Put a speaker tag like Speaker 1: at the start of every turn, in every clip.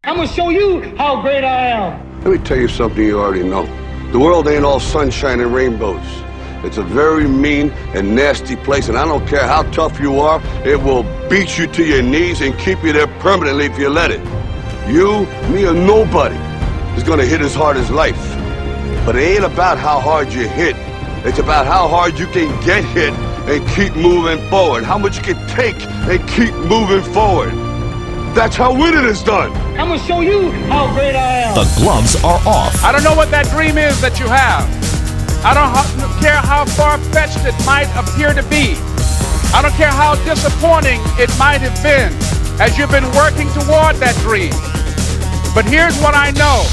Speaker 1: I'm gonna show you how great I am.
Speaker 2: Let me tell you something you already know. The world ain't all sunshine and rainbows. It's a very mean and nasty place, and I don't care how tough you are, it will beat you to your knees and keep you there permanently if you let it. You, me, or nobody is gonna hit as hard as life. But it ain't about how hard you hit. It's about how hard you can get hit and keep moving forward. How much you can take and keep moving forward. That's how winning is done.
Speaker 1: I'm gonna show you how great I am.
Speaker 3: The gloves are off.
Speaker 4: I don't know what that dream is that you have. I don't care how far-fetched it might appear to be. I don't care how disappointing it might have been as you've been working toward that dream. But here's what I know.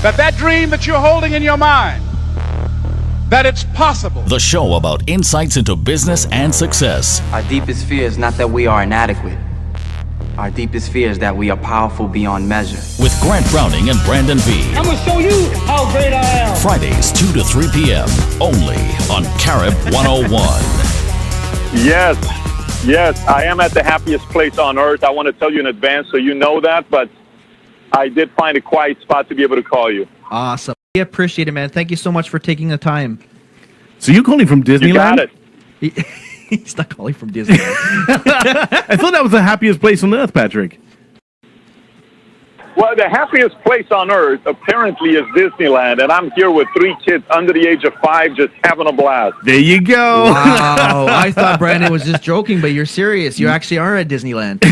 Speaker 4: That dream that you're holding in your mind, that it's possible.
Speaker 3: The show about insights into business and success.
Speaker 5: Our deepest fear is not that we are inadequate. Our deepest fear is that we are powerful beyond measure.
Speaker 3: With Grant Browning and Brandon V.
Speaker 1: I'm gonna show you how great I am.
Speaker 3: Fridays, 2 to 3 p.m. Only on Carib 101.
Speaker 6: Yes, I am at the happiest place on earth. I want to tell you in advance so you know that, but I did find a quiet spot to be able to call you.
Speaker 7: Awesome. We appreciate it, man. Thank you so much for taking the time.
Speaker 8: So you calling from Disneyland?
Speaker 6: You got it.
Speaker 7: He's not calling from Disneyland.
Speaker 8: I thought that was the happiest place on earth, Patrick.
Speaker 6: Well, the happiest place on earth apparently is Disneyland, and I'm here with 3 kids under the age of 5 just having a blast.
Speaker 8: There you go.
Speaker 7: Wow. I thought Brandon was just joking, but you're serious. You actually are at Disneyland.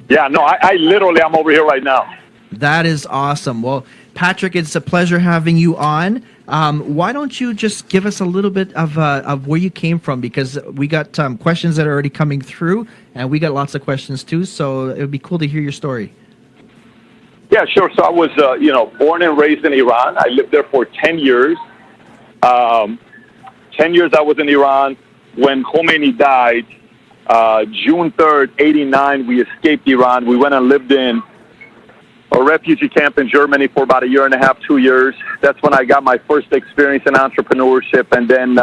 Speaker 6: Yeah, no, I literally am over here right now.
Speaker 7: That is awesome. Well, Patrick, it's a pleasure having you on. Why don't you just give us a little bit of where you came from? Because we got questions that are already coming through, and we got lots of questions too. So it would be cool to hear your story.
Speaker 6: Yeah, sure. So I was, born and raised in Iran. I lived there for 10 years. 10 years I was in Iran. When Khomeini died, June 3rd, 89, we escaped Iran. We went and lived in a refugee camp in Germany for about 1.5 years, 2 years. That's when I got my first experience in entrepreneurship. And then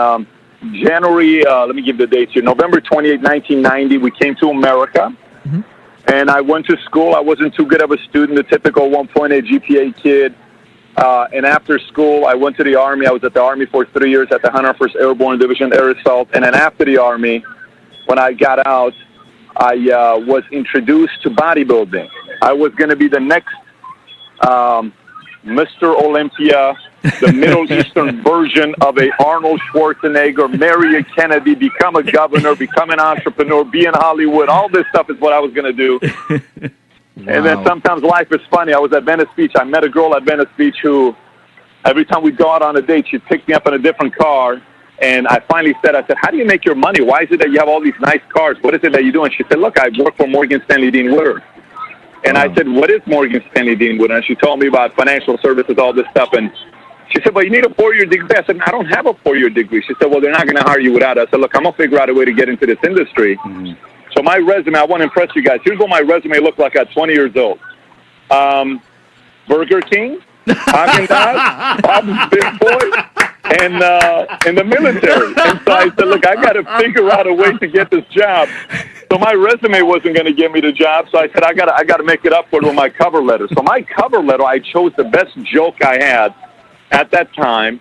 Speaker 6: January, let me give the dates here, November 28, 1990, we came to America. Mm-hmm. And I went to school. I wasn't too good of a student, the typical 1.8 GPA kid. And after school, I went to the Army. I was at the Army for 3 years at the 101st Airborne Division Air Assault. And then after the Army, when I got out, I was introduced to bodybuilding. I was going to be the next Mr. Olympia, the Middle Eastern version of a Arnold Schwarzenegger, marry a Kennedy, become a governor, become an entrepreneur, be in Hollywood. All this stuff is what I was going to do. Wow. And then sometimes life is funny. I was at Venice Beach. I met a girl at Venice Beach who, every time we'd go out on a date, she'd pick me up in a different car. And I finally said, how do you make your money? Why is it that you have all these nice cars? What is it that you do? And she said, look, I work for Morgan Stanley Dean Witter. And I said, what is Morgan Stanley Dean Witter? And she told me about financial services, all this stuff. And she said, well, you need a 4-year degree. I said, I don't have a 4-year degree. She said, well, they're not going to hire you without it. I said, look, I'm going to figure out a way to get into this industry. Mm-hmm. So my resume, I want to impress you guys. Here's what my resume looked like at 20 years old. Burger King, Haagen-Dazs, Bob's Big Boy, and in the military. And so I said, look, I got to figure out a way to get this job. So my resume wasn't going to get me the job. So I said, I got to make it up for it with my cover letter. So my cover letter, I chose the best joke I had at that time.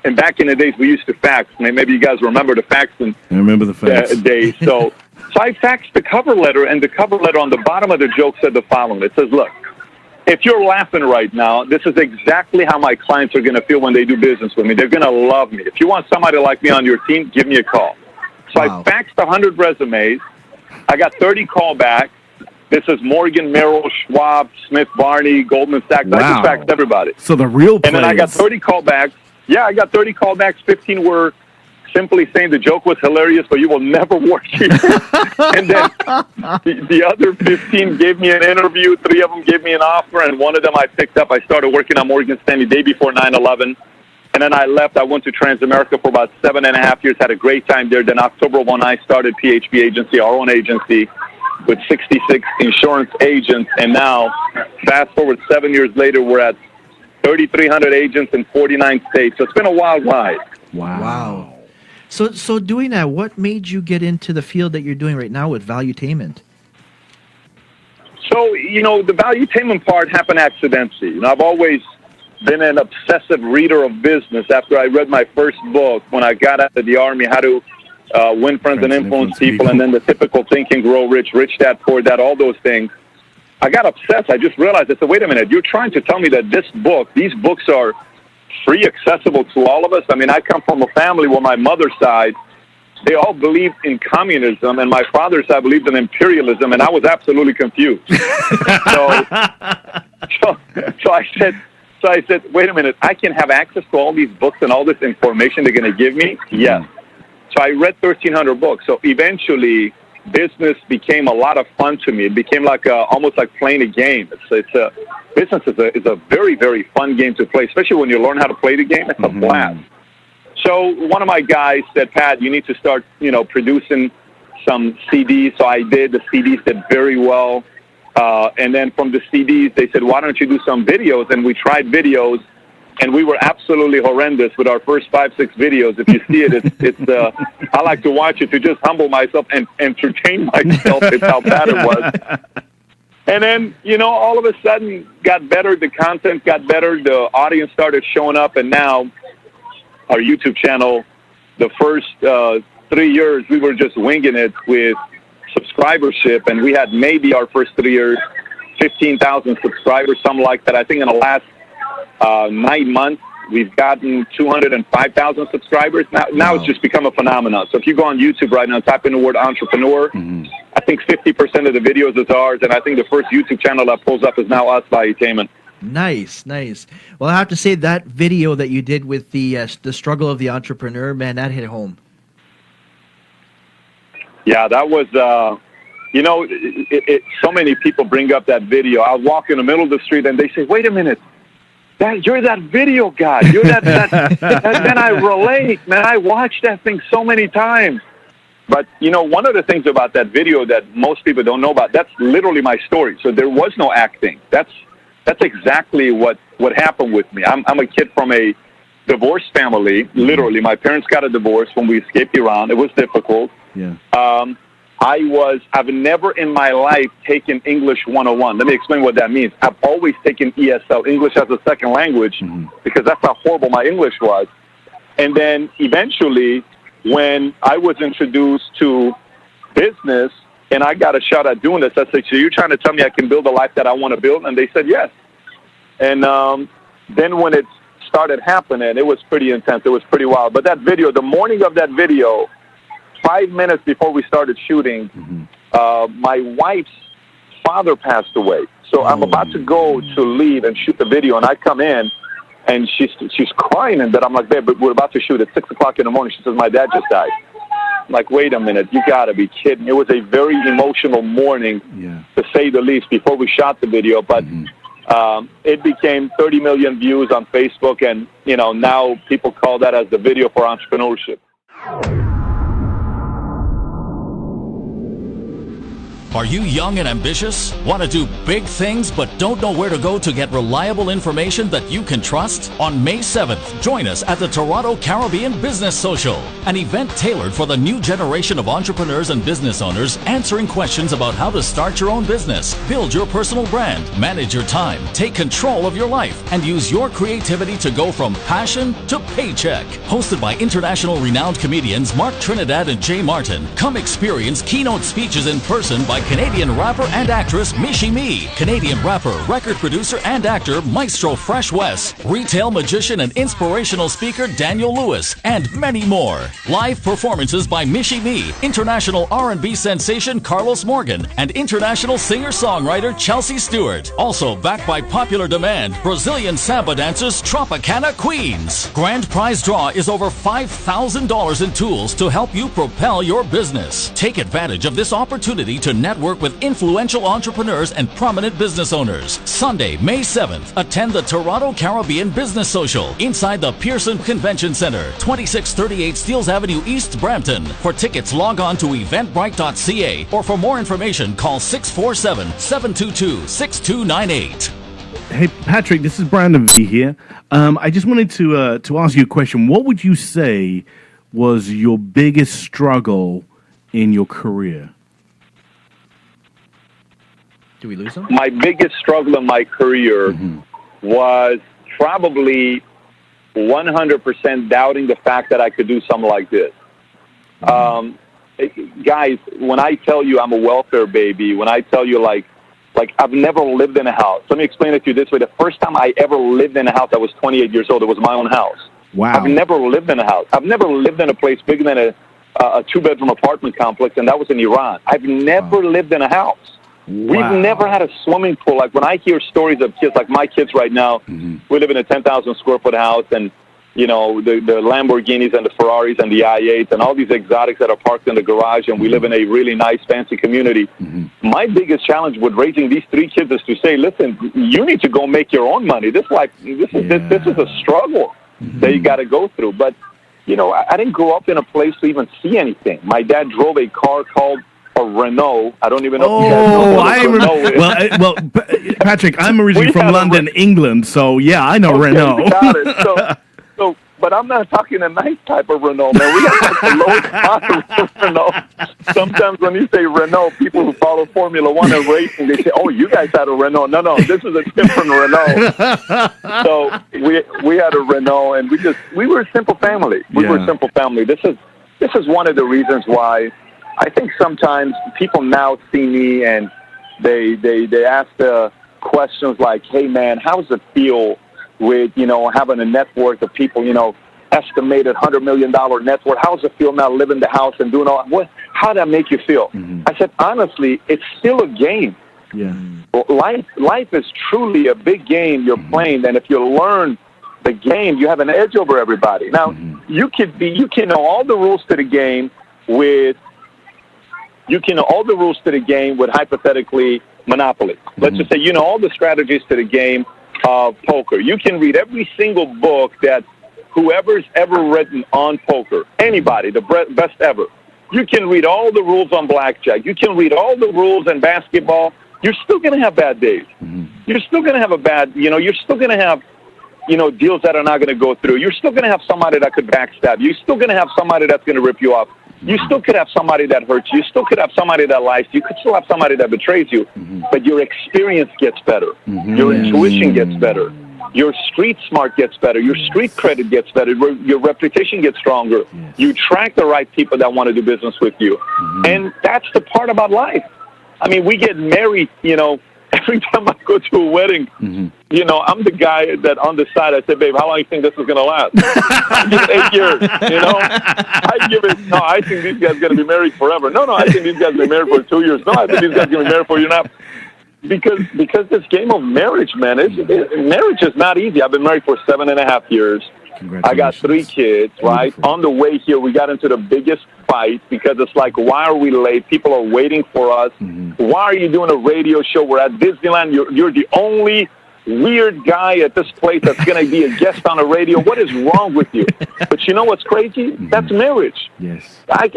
Speaker 6: And back in the days, we used to fax. Maybe you guys remember the faxing.
Speaker 8: I remember the fax
Speaker 6: days. So I faxed the cover letter, and the cover letter on the bottom of the joke said the following. It says, look, if you're laughing right now, this is exactly how my clients are going to feel when they do business with me. They're going to love me. If you want somebody like me on your team, give me a call. So wow. I faxed 100 resumes. I got 30 callbacks. This is Morgan, Merrill, Schwab, Smith, Barney, Goldman Sachs. Wow. I just faxed everybody.
Speaker 8: So the real players.
Speaker 6: And then I got 30 callbacks. Yeah, I got 30 callbacks. 15 were simply saying the joke was hilarious, but you will never work here. And then the other 15 gave me an interview. 3 of them gave me an offer, and 1 of them I picked up. I started working on Morgan Stanley day before 9/11. And then I left. I went to Transamerica for about 7.5 years, had a great time there. Then October 1, I started PHP Agency, our own agency, with 66 insurance agents. And now, fast forward 7 years later, we're at 3,300 agents in 49 states. So it's been a wild ride.
Speaker 7: Wow. So doing that, what made you get into the field that you're doing right now with Valuetainment?
Speaker 6: So, the valuetainment part happened accidentally. I've always been an obsessive reader of business. After I read my first book, when I got out of the Army, How to Win Friends and Influence People, and then the typical Think and Grow Rich, Rich Dad, Poor Dad, all those things, I got obsessed. I just realized, I said, wait a minute, you're trying to tell me that these books are free, accessible to all of us? I mean, I come from a family where my mother's side, they all believed in communism, and my father's side believed in imperialism, and I was absolutely confused. so I said, wait a minute, I can have access to all these books and all this information they're going to give me? Yes. So I read 1,300 books. So eventually, business became a lot of fun to me. It became like almost like playing a game. Business is a very, very fun game to play, especially when you learn how to play the game. It's a blast. So one of my guys said, Pat, you need to start, producing some CDs. So I did. The CDs did very well. And then from the CDs, they said, why don't you do some videos? And we tried videos, and we were absolutely horrendous with our first 5-6 videos. If you see it, I like to watch it to just humble myself and entertain myself. It's how bad it was. And then, all of a sudden got better. The content got better. The audience started showing up. And now our YouTube channel, the first 3 years, we were just winging it with subscribership. And we had maybe our first 3 years, 15,000 subscribers, something like that. I think in the last 9 months, we've gotten 205,000 subscribers. Now it's just become a phenomenon. So if you go on YouTube right now, type in the word entrepreneur, I think 50% of the videos is ours, and I think the first YouTube channel that pulls up is now us, Valuetainment.
Speaker 7: Nice. Well, I have to say that video that you did with the struggle of the entrepreneur, man, that hit home. Yeah,
Speaker 6: that was, so many people bring up that video. I'll walk in the middle of the street and they say, wait a minute, you're that video guy. You're that then I relate, man. I watched that thing so many times. But, one of the things about that video that most people don't know about, that's literally my story. So there was no acting. That's exactly what happened with me. I'm a kid from a divorced family. Literally, my parents got a divorce when we escaped Iran. It was difficult.
Speaker 8: Yeah.
Speaker 6: I've never in my life taken English 101. Let me explain what that means. I've always taken ESL, English as a second language, because that's how horrible my English was. And then eventually, when I was introduced to business and I got a shot at doing this, I said, so you're trying to tell me I can build a life that I want to build? And they said, yes. And then when it started happening, it was pretty intense. It was pretty wild. But that video, the morning of that video, 5 minutes before we started shooting, my wife's father passed away. So I'm about to go to leave and shoot the video, and I come in, and she's crying, and I'm like, babe, but we're about to shoot at 6 o'clock in the morning. She says, my dad just died. I'm like, wait a minute, you got to be kidding. It was a very emotional morning, to say the least, before we shot the video. But it became 30 million views on Facebook, and, now people call that as the video for entrepreneurship.
Speaker 3: Are you young and ambitious? Want to do big things but don't know where to go to get reliable information that you can trust? On May 7th, join us at the Toronto Caribbean Business Social, an event tailored for the new generation of entrepreneurs and business owners answering questions about how to start your own business, build your personal brand, manage your time, take control of your life, and use your creativity to go from passion to paycheck. Hosted by international renowned comedians Mark Trinidad and Jay Martin, come experience keynote speeches in person by Canadian rapper and actress Michie Mee, Canadian rapper, record producer and actor Maestro Fresh West, retail magician and inspirational speaker Daniel Lewis, and many more. Live performances by Michie Mee, international R&B sensation Carlos Morgan, and international singer-songwriter Chelsea Stewart. Also backed by popular demand, Brazilian samba dancers Tropicana Queens. Grand prize draw is over $5,000 in tools to help you propel your business. Take advantage of this opportunity to network with influential entrepreneurs and prominent business owners. Sunday, May 7th, attend the Toronto Caribbean Business Social inside the Pearson Convention Center, 2638 Steeles Avenue East, Brampton. For tickets, log on to eventbrite.ca, or for more information, call 647-722-6298.
Speaker 8: Hey, Patrick, this is Brandon V here. I just wanted to ask you a question. What would you say was your biggest struggle in your career?
Speaker 7: Do we lose him?
Speaker 6: My biggest struggle in my career was probably 100% doubting the fact that I could do something like this. Guys, when I tell you I'm a welfare baby, when I tell you like I've never lived in a house. Let me explain it to you this way. The first time I ever lived in a house, I was 28 years old. It was my own house.
Speaker 8: Wow.
Speaker 6: I've never lived in a house. I've never lived in a place bigger than a two-bedroom apartment complex, and that was in Iran. I've never lived in a house. We've never had a swimming pool. Like when I hear stories of kids, like my kids right now, we live in a 10,000 square foot house, and you know the Lamborghinis and the Ferraris and the i8s and all these exotics that are parked in the garage, and we live in a really nice, fancy community. My biggest challenge with raising these three kids is to say, listen, you need to go make your own money. This is a struggle that you got to go through. But you know, I didn't grow up in a place to even see anything. My dad drove a car called a Renault. I don't even know if you guys know what a Renault is.
Speaker 8: Patrick, I'm originally from London, England, so yeah, I know Renault.
Speaker 6: Got it. But I'm not talking a nice type of Renault, man. We got like the lowest model of Renault. Sometimes when you say Renault, people who follow Formula One and racing, they say, "Oh, you guys had a Renault." No, this is a different Renault. So we had a Renault, and we were a simple family. We were a simple family. This is one of the reasons why I think sometimes people now see me and they ask questions like, "Hey, man, how does it feel with, you know, having a net worth of people, you know, estimated $100 million net worth? How does it feel now living the house and doing all what? How did that make you feel?" I said, honestly, it's still a game.
Speaker 8: Yeah.
Speaker 6: Life is truly a big game you're playing, and if you learn the game, you have an edge over everybody. Now, you can know all the rules to the game with hypothetically Monopoly. Let's just say you know all the strategies to the game of poker. You can read every single book that whoever's ever written on poker, anybody, the best ever. You can read all the rules on blackjack. You can read all the rules in basketball. You're still going to have bad days. You're still going to have you're still going to have, deals that are not going to go through. You're still going to have somebody that could backstab you. You're still going to have somebody that's going to rip you off. You still could have somebody that hurts you. You still could have somebody that lies to you. You could still have somebody that betrays you. But your experience gets better. Your intuition gets better. Your street smart gets better. Your street credit gets better. Your reputation gets stronger. You attract the right people that want to do business with you. And that's the part about life. I mean, we get married, every time I go to a wedding, I'm the guy that on the side, I say, babe, how long do you think this is going to last? I give it 8 years, I think these guys are going to be married forever. No, I think these guys are going to be married for 2 years. No, I think these guys are going to be married for a year and a half. Because this game of marriage, man, marriage is not easy. I've been married for 7.5 years. I got 3 kids, right?
Speaker 8: Beautiful.
Speaker 6: On the way here, we got into the biggest fight because it's like, why are we late? People are waiting for us. Why are you doing a radio show? We're at Disneyland. You're the only weird guy at this place that's going to be a guest on a radio. What is wrong with you? But you know what's crazy? That's marriage.
Speaker 8: Yes.
Speaker 6: I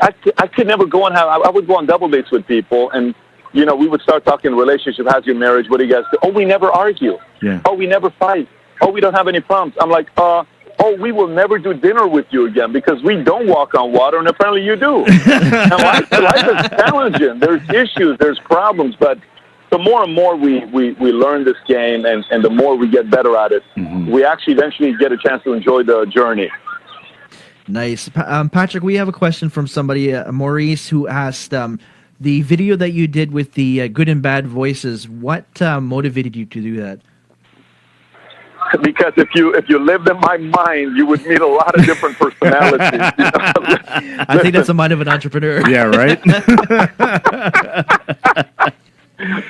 Speaker 6: could never go on. I would go on double dates with people, and we would start talking relationship. How's your marriage? What do you guys do? Oh, we never argue.
Speaker 8: Yeah.
Speaker 6: Oh, we never fight. Oh, we don't have any problems. I'm like, we will never do dinner with you again because we don't walk on water, and apparently you do. And life is challenging. There's issues, there's problems, but the more and more we learn this game and the more we get better at it, we actually eventually get a chance to enjoy the journey.
Speaker 7: Nice. Patrick, we have a question from somebody, Maurice, who asked, the video that you did with the good and bad voices, what motivated you to do that?
Speaker 6: Because if you lived in my mind, you would meet a lot of different personalities.
Speaker 7: I think that's the mind of an entrepreneur.
Speaker 8: Yeah, right?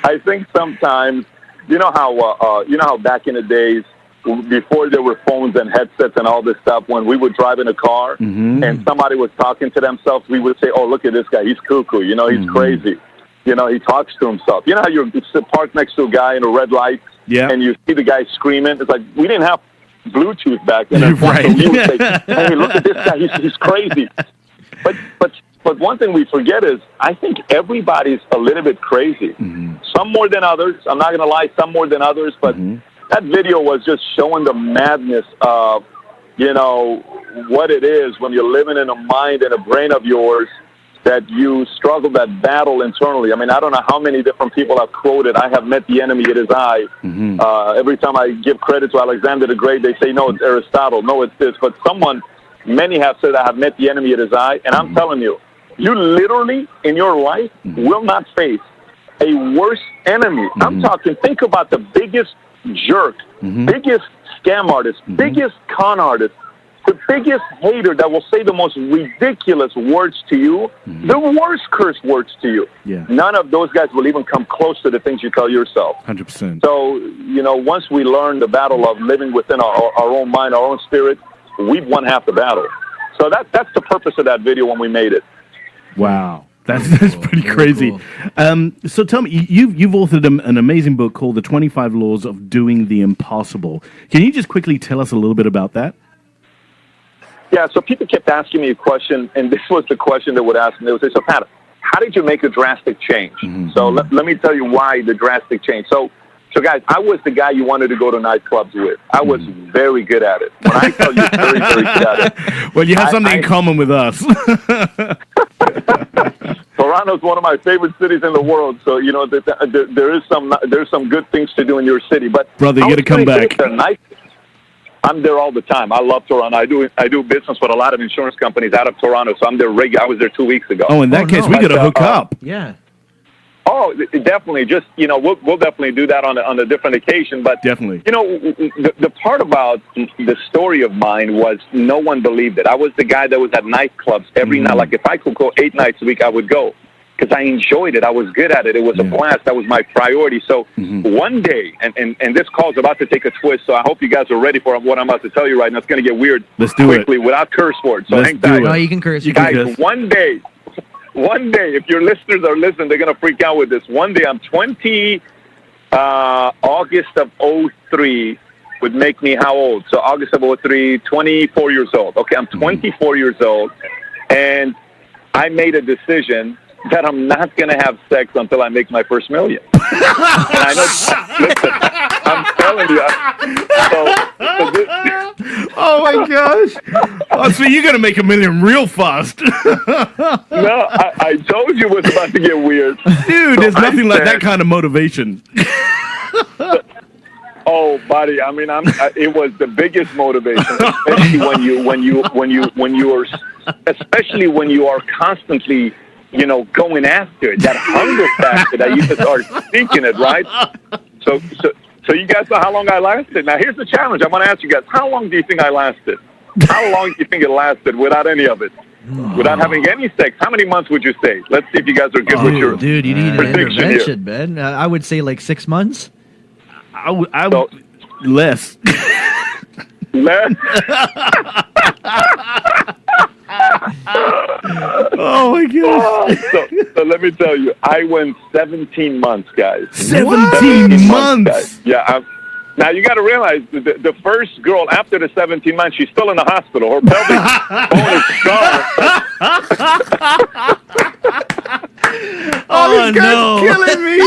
Speaker 6: I think sometimes, how back in the days, before there were phones and headsets and all this stuff, when we would drive in a car and somebody was talking to themselves, we would say, oh, look at this guy. He's cuckoo. He's crazy. He talks to himself. You know how you're parked next to a guy in a red light and you see the guy screaming? It's like we didn't have Bluetooth back then.
Speaker 8: Right.
Speaker 6: So we would say, hey, look at this guy. He's crazy. But one thing we forget is I think everybody's a little bit crazy. Some more than others. I'm not going to lie, some more than others. But that video was just showing the madness of, what it is when you're living in a mind and a brain of yours that you struggle, that battle internally. I mean, I don't know how many different people have quoted, I have met the enemy at his eye. Every time I give credit to Alexander the Great, they say, no, it's Aristotle, no, it's this. But many have said, I have met the enemy at his eye. And I'm telling you, you literally, in your life, will not face a worse enemy. I'm talking, think about the biggest jerk, biggest scam artist, biggest con artist, the biggest hater that will say the most ridiculous words to you, the worst curse words to you.
Speaker 8: Yeah.
Speaker 6: None of those guys will even come close to the things you tell yourself.
Speaker 8: 100%.
Speaker 6: So, once we learn the battle of living within our own mind, our own spirit, we've won half the battle. So that's the purpose of that video when we made it.
Speaker 8: Wow. That's pretty crazy.
Speaker 7: Cool.
Speaker 8: So tell me, you've authored an amazing book called The 25 Laws of Doing the Impossible. Can you just quickly tell us a little bit about that?
Speaker 6: Yeah, so people kept asking me a question, and this was the question they would ask me. They would say, so Pat, how did you make a drastic change? So let me tell you why the drastic change. So guys, I was the guy you wanted to go to nightclubs with. I was very good at it. When I tell you very, very good at it.
Speaker 8: Well, you have something in common with us.
Speaker 6: Toronto's one of my favorite cities in the world, so there's some good things to do in your city. But
Speaker 8: brother, you got to come back.
Speaker 6: I'm there all the time. I love Toronto. I do business with a lot of insurance companies out of Toronto, so I'm there regular. I was there 2 weeks ago.
Speaker 8: Oh, in that case, we got to hook up.
Speaker 7: Yeah.
Speaker 6: Oh, definitely. Just we'll definitely do that on a different occasion. But
Speaker 8: definitely,
Speaker 6: the part about the story of mine was no one believed it. I was the guy that was at nightclubs every night. Like if I could go 8 nights a week, I would go because I enjoyed it. I was good at it. It was a blast. That was my priority. So one day, and this call's about to take a twist. So I hope you guys are ready for what I'm about to tell you right now. It's going to get weird.
Speaker 8: Let's do
Speaker 6: quickly without curse words. So hang tight.
Speaker 7: No, you can curse.
Speaker 6: Guys, one day, if your listeners are listening, they're going to freak out with this. One day, I'm 20, August of 03 would make me how old? So August of 03, 24 years old. Okay, I'm 24 years old, and I made a decision that I'm not going to have sex until I make my first million. And I know, listen, I'm telling you.
Speaker 8: Oh my gosh! Oh, so you're gonna make $1 million real fast.
Speaker 6: No, I told you it was about to get weird,
Speaker 8: dude. There's nothing like that kind of motivation.
Speaker 6: Oh, buddy! I mean, it was the biggest motivation, especially when you are constantly, going after it. That hunger factor that you just are seeking it, right? So you guys know how long I lasted. Now here's the challenge. I'm going to ask you guys: how long do you think I lasted? How long do you think it lasted without any of it? Without having any sex? How many months would you say? Let's see if you guys are good with your
Speaker 7: dude. You need an
Speaker 6: prediction
Speaker 7: intervention, man. I would say like 6 months.
Speaker 8: I would less.
Speaker 6: Less.
Speaker 8: Oh my gosh!
Speaker 6: So let me tell you, I went 17 months, guys.
Speaker 8: 17 months.
Speaker 6: Guys. Yeah. Now you got to realize the first girl after the 17 months, she's still in the hospital. Her pelvic bone is gone.
Speaker 8: Oh, this guy's killing me.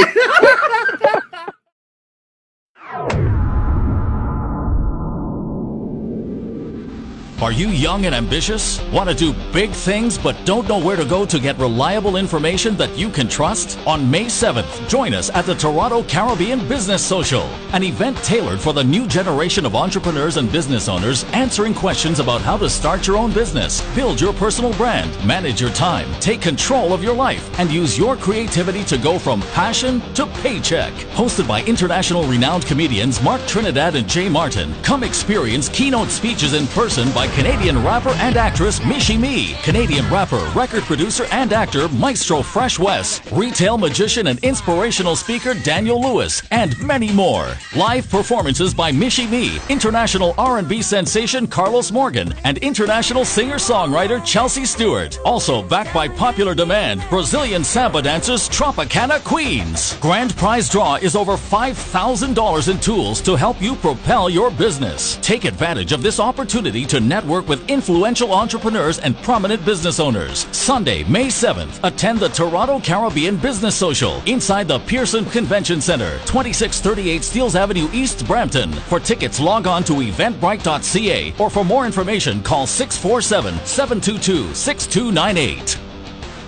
Speaker 3: Are you young and ambitious? Want to do big things but don't know where to go to get reliable information that you can trust? On May 7th, join us at the Toronto Caribbean Business Social, an event tailored for the new generation of entrepreneurs and business owners answering questions about how to start your own business, build your personal brand, manage your time, take control of your life, and use your creativity to go from passion to paycheck. Hosted by international renowned comedians Mark Trinidad and Jay Martin, come experience keynote speeches in person by Canadian rapper and actress Michie Mee, Canadian rapper, record producer and actor Maestro Fresh West, retail magician and inspirational speaker Daniel Lewis, and many more. Live performances by Michie Mee, international R&B sensation Carlos Morgan, and international singer-songwriter Chelsea Stewart. Also backed by popular demand, Brazilian samba dancers Tropicana Queens. Grand prize draw is over $5,000 in tools to help you propel your business. Take advantage of this opportunity to network with influential entrepreneurs and prominent business owners. Sunday, May 7th, attend the Toronto Caribbean Business Social inside the Pearson Convention Center, 2638 Steeles Avenue East, Brampton. For tickets, log on to eventbrite.ca or for more information, call 647-722-6298.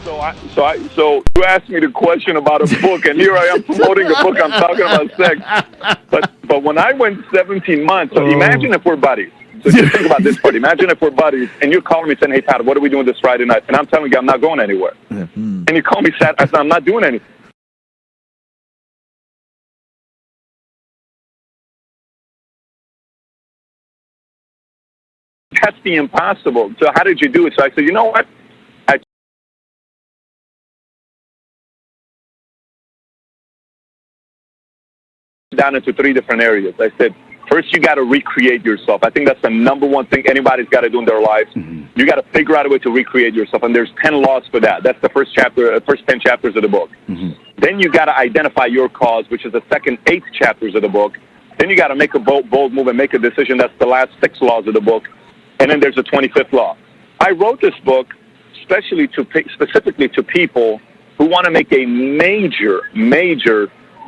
Speaker 6: So you asked me the question about a book, and here I am promoting a book. I'm talking about sex. But when I went 17 months, so imagine if we're buddies. So just think about this part. Imagine if we're buddies, and you're calling me saying, "Hey, Pat, what are we doing this Friday night?" And I'm telling you, I'm not going anywhere. And you call me Saturday, I said, "I'm not doing anything." That's the impossible. So how did you do it? So I said, you know what? Down into 3 different areas. I said, first, you got to recreate yourself. I think that's the number one thing anybody's got to do in their lives. You got to figure out a way to recreate yourself, and there's 10 laws for that. That's the first 10 chapters of the book. Then you got to identify your cause, which is the second 8 chapters of the book. Then you got to make a bold move and make a decision. That's the last 6 laws of the book. And then there's a 25th law. I wrote this book specifically to people who want to make a major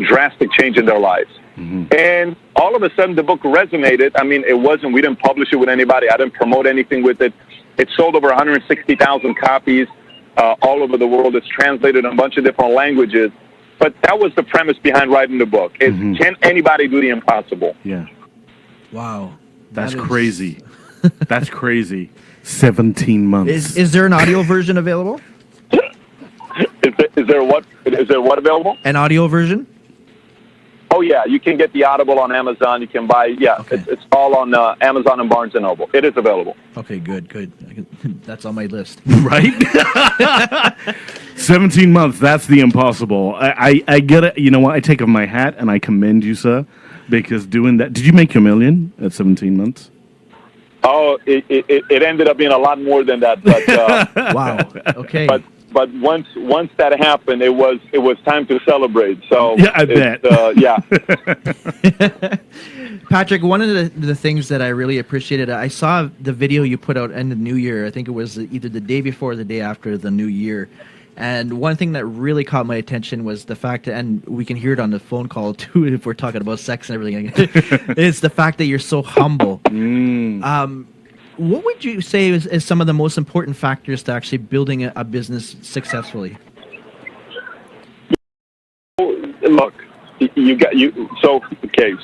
Speaker 6: drastic change in their lives. And all of a sudden the book resonated. I mean, we didn't publish it with anybody. I didn't promote anything with it. It sold over 160,000 copies all over the world. It's translated in a bunch of different languages. But that was the premise behind writing the book. Can anybody do the impossible?
Speaker 8: Yeah.
Speaker 7: Wow.
Speaker 8: That's crazy. That's crazy. 17 months.
Speaker 7: Is there an audio version available?
Speaker 6: Is there what available?
Speaker 7: An audio version?
Speaker 6: Oh, yeah. You can get the Audible on Amazon. You can buy,
Speaker 7: Okay.
Speaker 6: it's all on Amazon and Barnes & Noble. It is available.
Speaker 7: Okay, good. That's on my list.
Speaker 8: Right? 17 months, that's the impossible. I get it. You know what? I take off my hat and I commend you, sir, because doing that. Did you make your million at 17 months?
Speaker 6: Oh, it ended up being a lot more than that. But,
Speaker 7: Wow. Okay.
Speaker 6: But once that happened, it was time to celebrate. So
Speaker 8: yeah, I bet.
Speaker 6: Yeah.
Speaker 7: Patrick, one of the things that I really appreciated, I saw the video you put out in the new year. I think it was either the day before or the day after the new year. And one thing that really caught my attention was the fact that, and we can hear it on the phone call too if we're talking about sex and everything, it's the fact that you're so humble. What would you say is some of the most important factors to actually building a business successfully?
Speaker 6: Look, so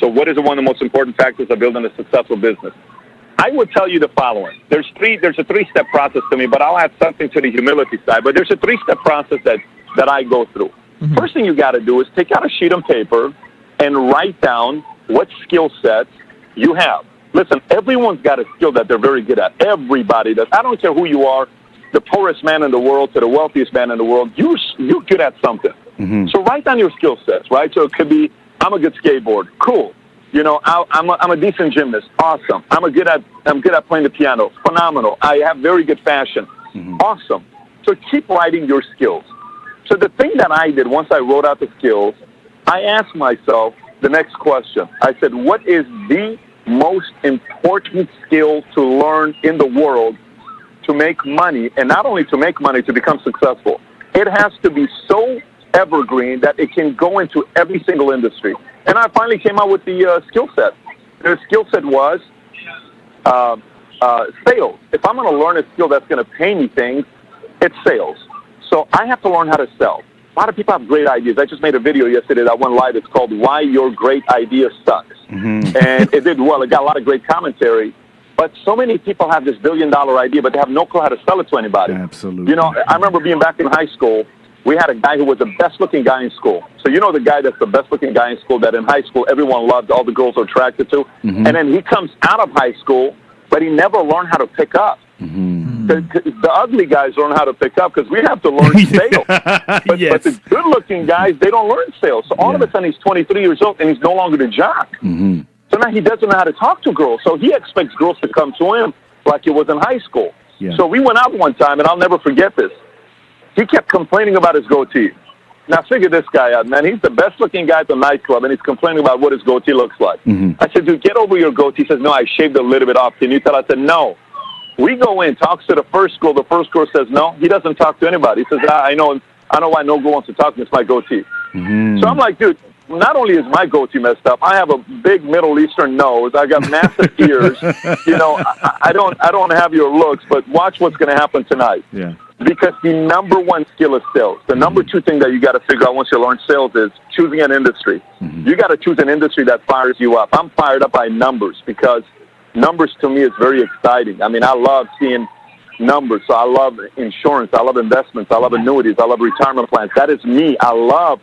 Speaker 6: what is one of the most important factors of building a successful business? I would tell you the following. There's a 3-step process to me, but I'll add something to the humility side. But there's a 3-step process that I go through. First thing you got to do is take out a sheet of paper and write down what skill sets you have. Listen, everyone's got a skill that they're very good at. Everybody does. I don't care who you are, the poorest man in the world to the wealthiest man in the world. You're good at something. So write down your skill sets, right? So it could be, I'm a good skateboarder. Cool. You know, I'm a decent gymnast. Awesome. I'm good at playing the piano. Phenomenal. I have very good fashion. Awesome. So keep writing your skills. So the thing that I did once I wrote out the skills, I asked myself the next question. I said, what is the most important skill to learn in the world to make money, and not only to make money, to become successful? It has to be so evergreen that it can go into every single industry. And I finally came out with the skill set. The skill set was sales. If I'm going to learn a skill that's going to pay me things, it's sales. So I have to learn how to sell. A lot of people have great ideas. I just made a video yesterday that went live. It's called Why Your Great Idea Sucks. And it did well. It got a lot of great commentary. But so many people have this billion-dollar idea, but they have no clue how to sell it to anybody.
Speaker 8: Absolutely.
Speaker 6: You know, I remember being back in high school. We had a guy who was the best-looking guy in school. So you know the guy that's the best-looking guy in school that in high school everyone loved, all the girls were attracted to? And then he comes out of high school, but he never learned how to pick up. The ugly guys learn how to pick up because we have to learn sales. But the good-looking guys, they don't learn sales. So all of a sudden he's 23 years old and he's no longer the jock. So now he doesn't know how to talk to girls. So he expects girls to come to him like it was in high school. So we went out one time, and I'll never forget this. He kept complaining about his goatee. Now figure this guy out, man. He's the best-looking guy at the nightclub, and he's complaining about what his goatee looks like. I said, dude, get over your goatee. He says, no, I shaved a little bit off. Can you tell? I said, no. We go in, talks to the first girl. The first girl says no. He doesn't talk to anybody. He says, I know why no girl wants to talk to me. It's my goatee. So I'm like, dude, not only is my goatee messed up, I have a big Middle Eastern nose. I got massive ears. You know, I don't have your looks, but watch what's going to happen tonight.
Speaker 8: Yeah.
Speaker 6: Because the number one skill is sales. The number two thing that you got to figure out once you learn sales is choosing an industry. You got to choose an industry that fires you up. I'm fired up by numbers because numbers to me is very exciting. I mean, I love seeing numbers. So I love insurance. I love investments. I love annuities. I love retirement plans. That is me. I love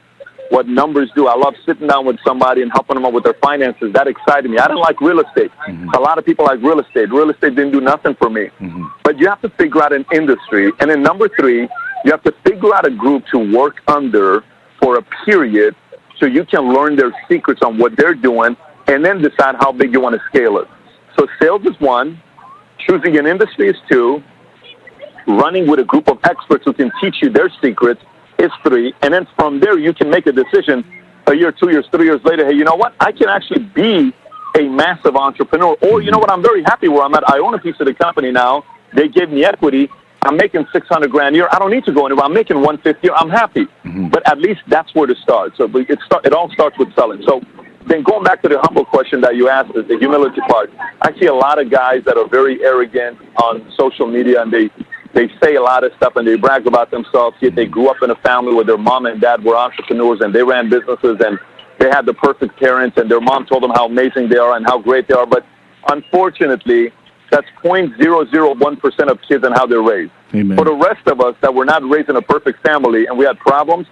Speaker 6: what numbers do. I love sitting down with somebody and helping them out with their finances. That excited me. I didn't like real estate. A lot of people like real estate. Real estate didn't do nothing for me. But you have to figure out an industry. And then number three, you have to figure out a group to work under for a period so you can learn their secrets on what they're doing and then decide how big you want to scale it. So sales is one. Choosing an industry is two. Running with a group of experts who can teach you their secrets is three. And then from there, you can make a decision a year, 2 years, 3 years later. Hey, you know what? I can actually be a massive entrepreneur. Or, you know what? I'm very happy where I'm at. I own a piece of the company now. They gave me equity. I'm making $600,000 a year. I don't need to go anywhere. I'm making $150,000. I'm happy. But at least that's where to start. So it all starts with selling. So then going back to the humble question that you asked, is the humility part. I see a lot of guys that are very arrogant on social media, and they say a lot of stuff and they brag about themselves, yet they grew up in a family where their mom and dad were entrepreneurs and they ran businesses and they had the perfect parents and their mom told them how amazing they are and how great they are. But unfortunately, that's 0.001% of kids and how they're raised.
Speaker 8: Amen.
Speaker 6: For the rest of us that were not raised in a perfect family and we had problems,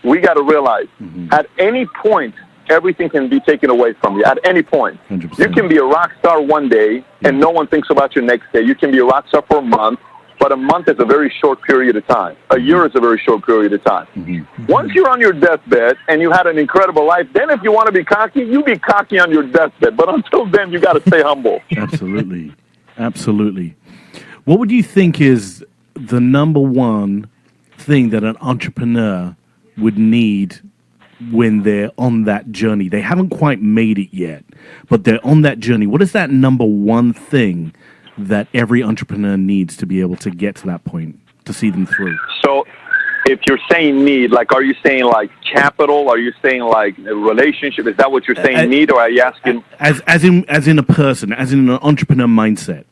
Speaker 6: we got to realize at any point, everything can be taken away from you. At any point.
Speaker 8: 100%.
Speaker 6: You can be a rock star one day and no one thinks about you next day. You can be a rock star for a month. But a month is a very short period of time. A year is a very short period of time. Once you're on your deathbed and you had an incredible life, then if you want to be cocky, you be cocky on your deathbed. But until then, you got to stay humble.
Speaker 8: Absolutely. Absolutely. What would you think is the number one thing that an entrepreneur would need when they're on that journey? They haven't quite made it yet, but they're on that journey. What is that number one thing that every entrepreneur needs to be able to get to that point, to see them through?
Speaker 6: So if you're saying need, like, are you saying like capital? Are you saying like a relationship? Is that what you're saying need, or are you asking?
Speaker 8: As in a person, as in an entrepreneur mindset.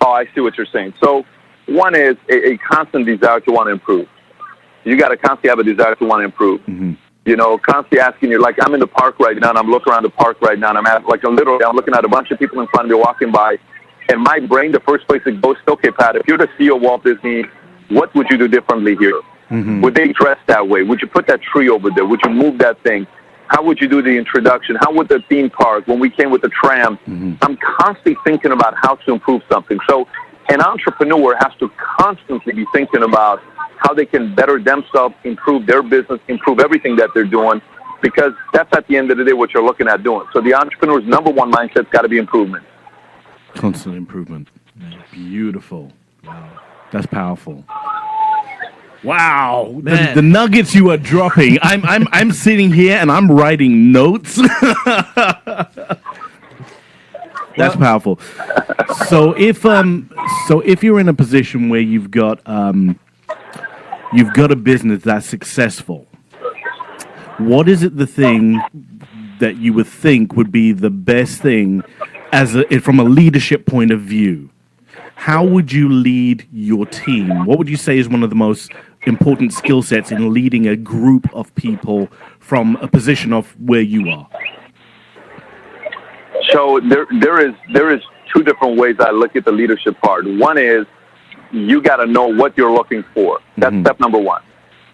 Speaker 6: Oh, I see what you're saying. So one is a constant desire to want to improve. You got to constantly have a desire to want to improve. You know, constantly asking you, like, I'm in the park right now and I'm looking around the park right now and I'm looking at a bunch of people in front of me walking by. And my brain, the first place it goes, okay, Pat, if you're the CEO of Walt Disney, what would you do differently here? Would they dress that way? Would you put that tree over there? Would you move that thing? How would you do the introduction? How would the theme park, when we came with the tram? I'm constantly thinking about how to improve something. So an entrepreneur has to constantly be thinking about how they can better themselves, improve their business, improve everything that they're doing, because that's at the end of the day what you're looking at doing. So the entrepreneur's number one mindset's got to be improvement.
Speaker 8: Constant improvement. Beautiful. Wow. That's powerful. Wow. The nuggets you are dropping. I'm sitting here and I'm writing notes. That's powerful. So if you're in a position where you've got a business that's successful, what is it the thing that you would think would be the best thing from a leadership point of view? How would you lead your team? What would you say is one of the most important skill sets in leading a group of people from a position of where you are?
Speaker 6: So there is two different ways I look at the leadership part. One is you got to know what you're looking for. That's step number one.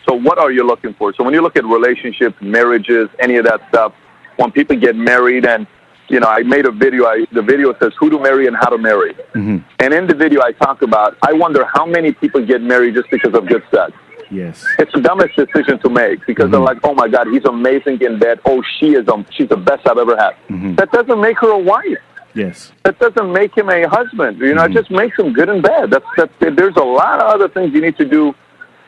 Speaker 6: So what are you looking for? So when you look at relationships, marriages, any of that stuff, when people get married, and you know, I made a video. The video says who to marry and how to marry. And in the video, I talk about, I wonder how many people get married just because of good sex.
Speaker 8: Yes.
Speaker 6: It's the dumbest decision to make because they're like, oh my God, he's amazing in bed. Oh, she's the best I've ever had. That doesn't make her a wife.
Speaker 8: Yes.
Speaker 6: That doesn't make him a husband. You know, it just makes him good in bed. There's a lot of other things you need to do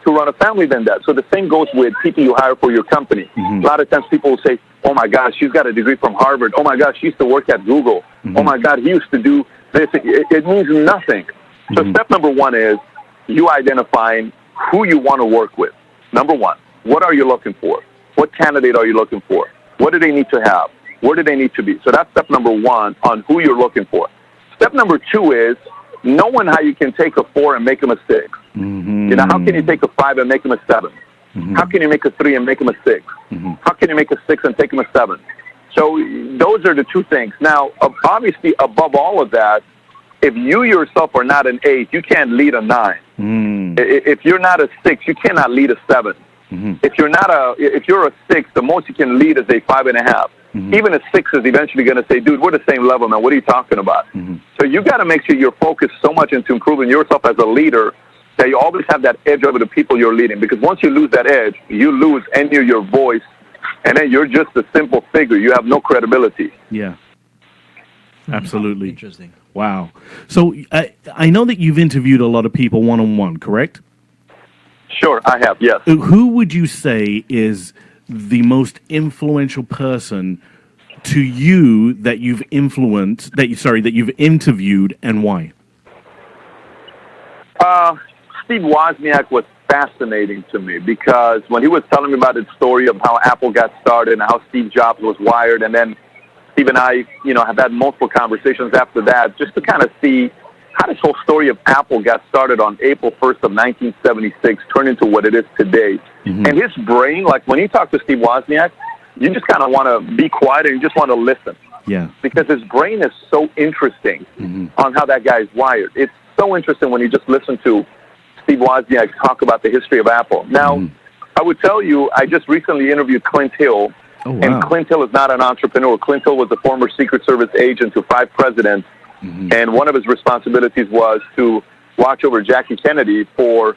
Speaker 6: to run a family than that. So the same goes with people you hire for your company. A lot of times people will say, oh my gosh, she's got a degree from Harvard. Oh my gosh, she used to work at Google. Oh my God, he used to do this. It means nothing. So step number one is you identifying who you want to work with. Number one, what are you looking for? What candidate are you looking for? What do they need to have? Where do they need to be? So that's step number one on who you're looking for. Step number two is knowing how you can take a 4 and make them a 6.
Speaker 8: Mm-hmm.
Speaker 6: You know, how can you take a 5 and make them a 7?
Speaker 8: Mm-hmm.
Speaker 6: How can you make a 3 and make them a 6?
Speaker 8: Mm-hmm.
Speaker 6: How can you make a 6 and take them a 7? So those are the two things. Now, obviously, above all of that, if you yourself are not an 8, you can't lead a 9.
Speaker 8: Mm.
Speaker 6: If you're not a 6, you cannot lead a 7.
Speaker 8: Mm-hmm.
Speaker 6: If you're a 6, the most you can lead is a 5.5.
Speaker 8: Mm-hmm.
Speaker 6: Even a 6 is eventually going to say, dude, we're the same level, man. What are you talking about?
Speaker 8: Mm-hmm.
Speaker 6: So you got to make sure you're focused so much into improving yourself as a leader that you always have that edge over the people you're leading. Because once you lose that edge, you lose any of your voice, and then you're just a simple figure. You have no credibility.
Speaker 8: Yeah. Absolutely.
Speaker 7: Interesting.
Speaker 8: Wow. So I know that you've interviewed a lot of people one-on-one, correct?
Speaker 6: Sure, I have, yes.
Speaker 8: Who would you say is the most influential person to you that you've influenced, that you've interviewed, and why?
Speaker 6: Steve Wozniak was fascinating to me because when he was telling me about his story of how Apple got started and how Steve Jobs was wired, and then Steve and I, have had multiple conversations after that just to kind of see how this whole story of Apple got started on April 1st of 1976 turned into what it is today.
Speaker 8: Mm-hmm.
Speaker 6: And his brain, like when you talk to Steve Wozniak, you just kind of want to be quiet and you just want to listen.
Speaker 8: Yeah.
Speaker 6: Because his brain is so interesting
Speaker 8: Mm-hmm.
Speaker 6: on how that guy is wired. It's so interesting when you just listen to Steve Wozniak talk about the history of Apple. Now,
Speaker 8: Mm-hmm.
Speaker 6: I would tell you, I just recently interviewed Clint Hill.
Speaker 8: Oh, wow.
Speaker 6: And Clint Hill is not an entrepreneur. Clint Hill was a former Secret Service agent to 5 presidents.
Speaker 8: Mm-hmm.
Speaker 6: And one of his responsibilities was to watch over Jackie Kennedy for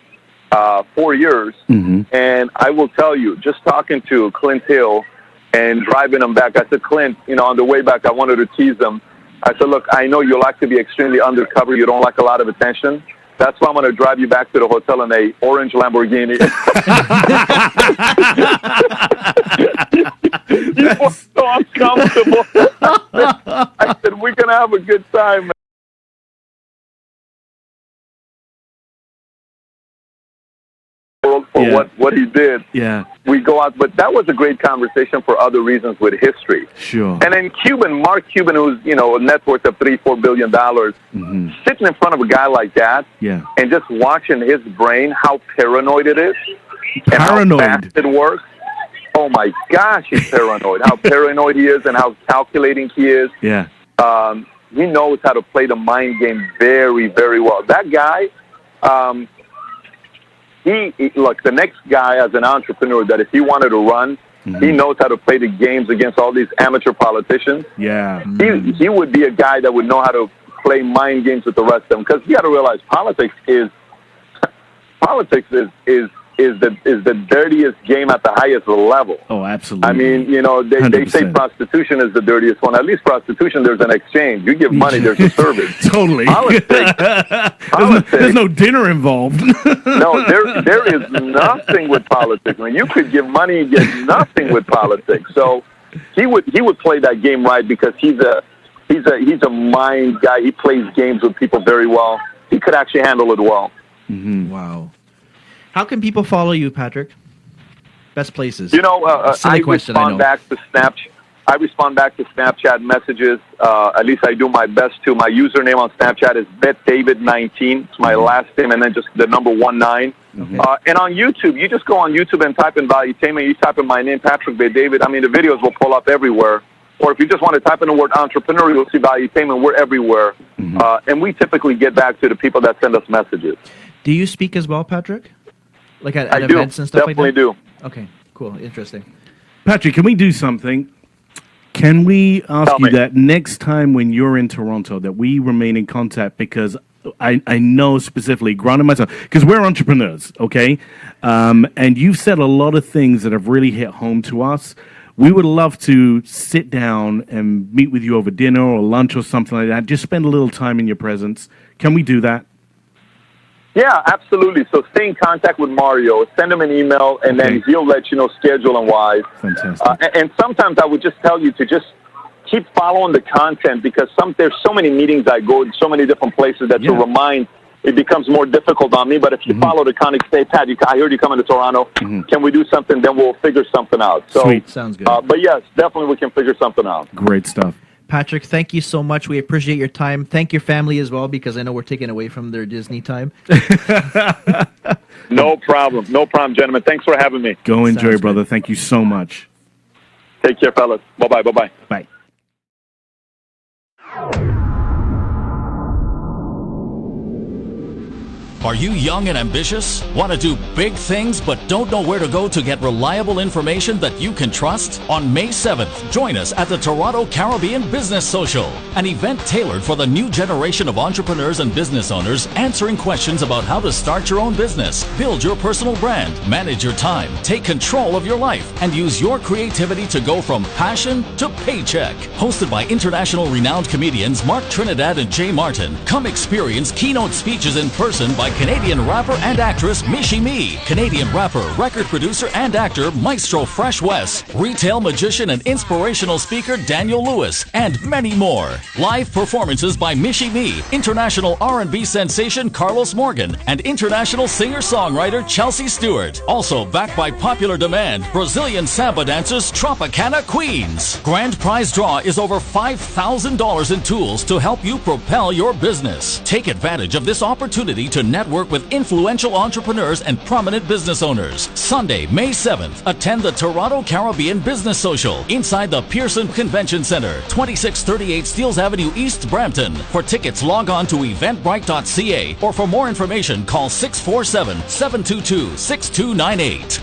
Speaker 6: 4 years.
Speaker 8: Mm-hmm.
Speaker 6: And I will tell you, just talking to Clint Hill and driving him back, I said, Clint, on the way back, I wanted to tease him. I said, look, I know you like to be extremely undercover. You don't like a lot of attention. That's why I'm going to drive you back to the hotel in a orange Lamborghini. He was so uncomfortable. I said, we're going to have a good time, man. For what he did.
Speaker 8: Yeah.
Speaker 6: We go out, but that was a great conversation for other reasons with history.
Speaker 8: Sure.
Speaker 6: And then Mark Cuban, who's, a net worth of $3-4 billion,
Speaker 8: Mm-hmm.
Speaker 6: sitting in front of a guy like that
Speaker 8: Yeah.
Speaker 6: and just watching his brain, how paranoid it is, and
Speaker 8: Paranoid.
Speaker 6: how fast it works. Oh my gosh, he's paranoid. How paranoid he is and how calculating he is.
Speaker 8: Yeah.
Speaker 6: He knows how to play the mind game very, very well. That guy, look, the next guy as an entrepreneur that if he wanted to run,
Speaker 8: Mm-hmm.
Speaker 6: he knows how to play the games against all these amateur politicians.
Speaker 8: Yeah.
Speaker 6: He would be a guy that would know how to play mind games with the rest of them, because you got to realize politics is the dirtiest game at the highest level.
Speaker 8: Oh, absolutely.
Speaker 6: I mean, they say
Speaker 8: 100%.
Speaker 6: prostitution is the dirtiest one. At least prostitution, there's an exchange. You give money, there's a service.
Speaker 8: Totally.
Speaker 6: Politics,
Speaker 8: There's no dinner involved.
Speaker 6: no, there is nothing with politics. I mean, you could give money and get nothing with politics. So he would play that game right because he's a mind guy. He plays games with people very well. He could actually handle it well.
Speaker 8: Mm-hmm.
Speaker 7: Wow. How can people follow you, Patrick? Best places.
Speaker 6: I
Speaker 7: question, I know.
Speaker 6: respond back to Snapchat. I respond back to Snapchat messages. At least I do my best to. My username on Snapchat is BetDavid19. It's my last name and then just the number 19.
Speaker 8: Okay.
Speaker 6: And on YouTube, you just go on YouTube and type in Valuetainment. You type in my name, Patrick Bet-David. I mean, the videos will pull up everywhere. Or if you just want to type in the word entrepreneur, you'll see Valuetainment. We're everywhere.
Speaker 8: Mm-hmm.
Speaker 6: And we typically get back to the people that send us messages.
Speaker 7: Do you speak as well, Patrick? Like at
Speaker 6: I do.
Speaker 7: events and stuff
Speaker 6: Definitely
Speaker 7: like that?
Speaker 6: do.
Speaker 7: Okay, cool. Interesting.
Speaker 8: Patrick, can we do something? Can we ask
Speaker 6: Tell
Speaker 8: you
Speaker 6: me.
Speaker 8: that next time when you're in Toronto that we remain in contact, because I know specifically, Grant and myself, because we're entrepreneurs, okay? And you've said a lot of things that have really hit home to us. We would love to sit down and meet with you over dinner or lunch or something like that. Just spend a little time in your presence. Can we do that?
Speaker 6: Yeah, absolutely. So stay in contact with Mario. Send him an email, and then
Speaker 8: Okay.
Speaker 6: he'll let you know schedule and wise.
Speaker 8: Fantastic.
Speaker 6: And sometimes I would just tell you to just keep following the content because there's so many meetings I go to, so many different places that to
Speaker 8: Yeah.
Speaker 6: remind it becomes more difficult on me. But if you follow the contact, say, Pat, I heard you coming to Toronto. Can we do something? Then we'll figure something out. So,
Speaker 8: Sweet.
Speaker 7: Sounds good.
Speaker 6: But yes, definitely we can figure something out.
Speaker 8: Great stuff.
Speaker 7: Patrick, thank you so much. We appreciate your time. Thank your family as well, because I know we're taking away from their Disney time.
Speaker 6: No problem. No problem, gentlemen. Thanks for having me.
Speaker 8: Go enjoy,
Speaker 7: Sounds
Speaker 8: brother.
Speaker 7: good.
Speaker 8: Thank you so much.
Speaker 6: Take care, fellas. Bye-bye. Bye-bye.
Speaker 8: Bye.
Speaker 3: Are you young and ambitious? Want to do big things but don't know where to go to get reliable information that you can trust? On May 7th, join us at the Toronto Caribbean Business Social, an event tailored for the new generation of entrepreneurs and business owners answering questions about how to start your own business, build your personal brand, manage your time, take control of your life, and use your creativity to go from passion to paycheck. Hosted by international renowned comedians Mark Trinidad and Jay Martin, come experience keynote speeches in person by Canadian rapper and actress Michie Mee, Canadian rapper, record producer and actor Maestro Fresh West, retail magician and inspirational speaker Daniel Lewis, and many more. Live performances by Michie Mee, international R&B sensation Carlos Morgan, and international singer-songwriter Chelsea Stewart. Also backed by popular demand, Brazilian samba dancers Tropicana Queens. Grand prize draw is over $5,000 in tools to help you propel your business. Take advantage of this opportunity to network with influential entrepreneurs and prominent business owners. Sunday, May 7th, attend the Toronto Caribbean Business Social inside the Pearson Convention Center, 2638 Steeles Avenue East, Brampton. For tickets, log on to eventbrite.ca or for more information, call 647-722-6298.